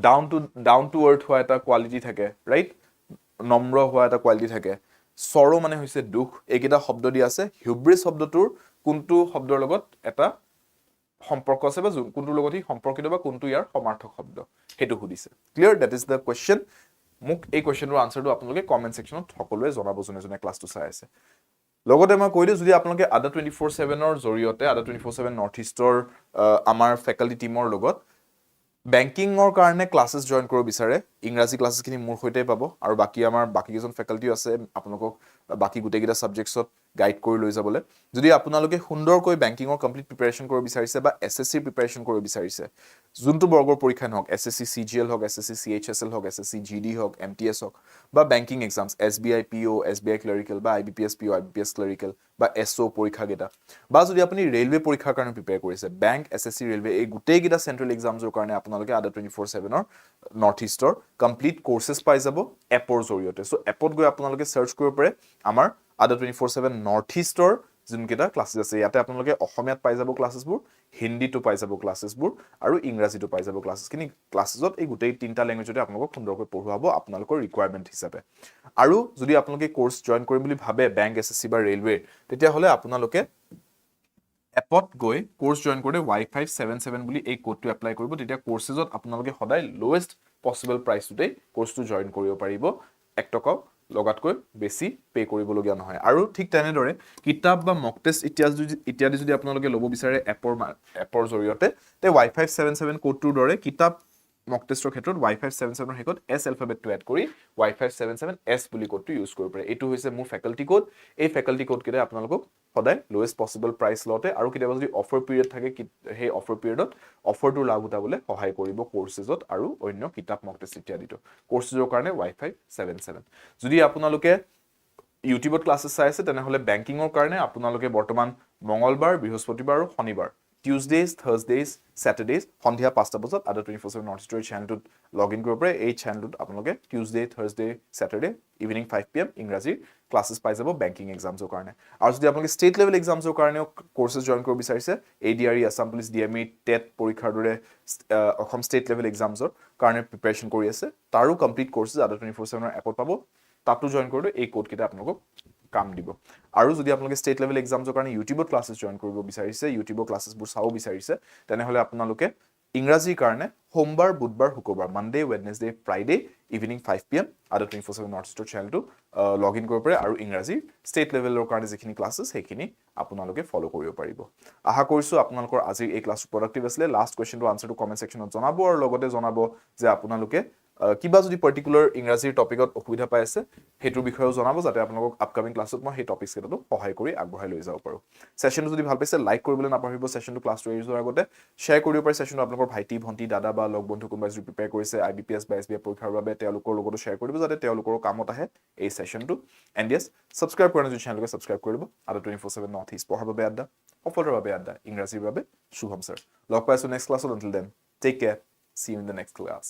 down to earth হোৱা এটা কোৱালিটি থাকে ৰাইট নম্ৰ হোৱা এটা কোৱালিটি থাকে sorrow মানে হৈছে দুখ এইকেইটা শব্দ দি আছে hubris শব্দটোৰ কোনটো শব্দৰ লগত এটা সম্পৰ্ক আছে বা কোনটোৰ লগত ই সম্পৰ্কিত বা কোনটো ইয়াৰ সমাৰ্থক শব্দ হেতু সুধিছে clear that is the question মোক এই কোৱেশ্চনৰ আনসাৰটো আপোনালোকে কমেন্ট সেকশনত সকলোৱে জনাব জনে ক্লাছটো চাই আছে লগতে মই কৈলো যদি আপোনালোকে আদা 24/7 ৰ জৰিয়তে আদা 24/7 নৰ্থ ইষ্টৰ আমাৰ ফেকাল্টি টিমৰ লগত বেংকিংৰ কাৰণে ক্লাसेস জয়েন কৰিব বিচাৰে ইংৰাজী ক্লাছেসখিনি মোৰ হৈতে পাব আৰু বাকি আমাৰ বাকি কেজন ফেকাল্টি আছে আপোনালোকক বাকি গুটেগিটা সাবজেক্টছত গাইড কৰি লৈ যাবলে যদি আপোনালোকে সুন্দৰকৈ বেংকিংৰ কমপ্লিট প্ৰিপাৰেচন কৰিব বিচাৰিছে বা এসএসসি প্ৰিপাৰেচন কৰিব বিচাৰিছে যোনটো বৰ্গৰ পৰীক্ষা নহক এসএসসি সিজিএল হক এসএসসি সিএইচএসএল হক এসএসসি জিডি হক এমটিএস হক বা banking exams SBI PO SBI clerical বা আইবিপিএস পিও আইবিপিএস ক্লেৰিকেল বা এসও পৰীক্ষা গেটা বা যদি আপুনি ৰেলৱে পৰীক্ষাৰ কাৰণে প্ৰিপেয়াৰ কৰিছে বেংক এসএসসি ৰেলৱে এই গুটেগিটা সেন্ট্ৰেল এক্সামছৰ কাৰণে আপোনালোকে আদা 24/7 ৰ নৰ্থ ইষ্টৰ কমপ্লিট কোৰ্সেস পাই যাব এপৰ জৰিয়তে সো এপত গৈ আপোনালোকে সাৰ্চ কৰিব পাৰে আমাৰ আদা 24/7 নৰ্থ ইষ্টৰ যোনকেইটা ক্লাसेस আছে ইয়াতে আপোনালোকে অসমীয়াত পাই যাব ক্লাसेसবোৰ হিন্দীটো পাই যাব ক্লাसेसবোৰ আৰু ইংৰাজীটো পাই যাব ক্লাसेसখিনি ক্লাसेसত এই গুটেই তিনটা ল্যাঙ্গুৱেজতে আপোনালোকক সুন্দৰকৈ পঢ়ুৱাব আপোনালোকৰ ৰিকোয়াৰমেন্ট হিচাপে আৰু যদি আপোনালোকে কোৰ্স জয়েন কৰিম বুলি ভাবে বেংক এসএসসি বা ৰেলৱে তেতিয়া হলে আপোনালোকে এপত গৈ কোৰ্স জয়েন কৰি Y577 বুলি এই কোডটো এপ্লাই কৰিব তেতিয়া কোৰ্সেছত আপোনালোকে সদায় লোৱেষ্ট পসিবল প্ৰাইসটোতে কোৰ্সটো জয়েন কৰিব পাৰিব 1 টকা লগাতকৈ বেছি পে কৰিবলগীয়া নহয় আৰু ঠিক তেনেদৰে কিতাপ বা মক টেষ্ট ইত্যাদি যদি আপোনালোকে ল'ব বিচাৰে এপৰ জৰিয়তে তে Y577 কোডটোৰ দৰে কিতাপ মক টেষ্টৰ ক্ষেত্ৰত Y577 ৰ হেকত S এলফাবেটটো এড কৰি Y577S বুলি কোডটো ইউজ কৰিব পাৰে এটো হৈছে মোৰ ফেকাল্টি কোড এই ফেকাল্টি কোড কেৰে আপোনালোকক সদায় লোৱেষ্ট পসিবল প্ৰাইস লতে আৰু কিবা যদি অফাৰ পিৰিয়ড থাকে হে অফাৰ পিৰিয়ডত অফাৰটো লাভ উঠাবলৈ সহায় কৰিব কোৰ্সেছত আৰু অন্য কিতাপ মক টেষ্ট ইত্যাদিটো কোৰ্সেছৰ কাৰণে Y577 যদি আপোনালোকে ইউটিউবত ক্লাसेस চাই আছে তেনেহলে বেংকিংৰ কাৰণে আপোনালোকে বৰ্তমান মঙ্গলবাৰ বৃহস্পতিবাৰ আৰু শনিবাৰ Tuesdays, Thursdays, Saturdays, সন্ধিয়া 5টা বজাত আদা 24/7 নৰ্থ ইষ্টৰ চেনেলটোত লগইন কৰিব পাৰে এই চেনেলটোত আপোনালোকে Tuesday, Thursday, Saturday, evening 5 PM ইংৰাজী ক্লাसेस পাই যাব বেংকিং এক্সামছৰ কাৰণে আৰু যদি আপোনালোকে ষ্টেট লেভেল এক্সামছৰ কাৰণেও কোৰ্সেছ জয়েন কৰিব বিচাৰিছে ADRE Assam police DME TET পৰীক্ষাৰ দৰে অসম ষ্টেট লেভেল এক্সামছৰ কাৰণে প্ৰিপাৰেচন কৰি আছে তাৰো কমপ্লিট কোৰ্সেছ আদা 24/7 ৰ এপত পাব তাতো জয়েন কৰিলে এই কোড কিটা আপোনালোকক কাম দিব আৰু যদি আপোনালোকে ষ্টেট লেভেল এক্সামছৰ কাৰণে ইউটিউবত ক্লাसेस জয়েন কৰিব বিচাৰিছে ইউটিউবৰ ক্লাसेसবোৰ চাও বিচাৰিছে তেনেহলে আপোনালোকে ইংৰাজীৰ কাৰণে সোমবাৰ বুধবাৰ শুক্ৰবাৰ Monday Wednesday Friday evening 5 PM আদা 24/7 নৰ্থ ইষ্টৰ চেনেলটো লগইন কৰিব পাৰে আৰু ইংৰাজী ষ্টেট লেভেলৰ কাৰণে যিখিনি ক্লাसेस সেইখিনি আপোনালোকে ফলো কৰিব পাৰিব আশা কৰিছো আপোনালোকৰ আজি এই ক্লাছ প্ৰডাক্টিভ আছিল লাষ্ট কোৱেশ্চনটো আনসাৰটো কমেন্ট সেকশনত জনাব আৰু লগতে জনাব যে আপোনালোকে কিবা যদি পাৰ্টিকুলাৰ ইংৰাজীৰ টপিকত অসুবিধা পাই আছে হেতুৰ বিষয়েও জনাব যাতে আপোনালোকক আপকামিং ক্লাছত মই সেই টপিকছ কেইটাটো সহায় কৰি আগবঢ়াই লৈ যাব পাৰো সেশনটো যদি ভাল পাইছে লাইক কৰিবলৈ নাপাহৰিব সেশনটো ক্লাছটো এৰি যোৱাৰ আগতে শেয়াৰ কৰিব পাৰে সেশনটো আপোনালোকৰ ভাইটি ভন্টি দাদা বা লগ বন্ধু কোনোবা যদি প্ৰিপেয়াৰ কৰিছে IBPS বা SBI পৰীক্ষাৰ বাবে তেওঁলোকৰ লগতো শেয়াৰ কৰিব যাতে তেওঁলোকৰ কামত আহে এই সেশনটো এণ্ড ইয়েছ সাবস্ক্ৰাইব কৰা যদি চেনেলটো সাবস্ক্ৰাইব কৰিব আৰু 24/7 নৰ্থ ইষ্ট পঢ়াৰ বাবে আড্ডা সফলৰ বাবে আড্ডা ইংৰাজীৰ বাবে শুভম স্যাৰ লগ পাইছো নেক্সট ক্লাছত until then take care see you in the next class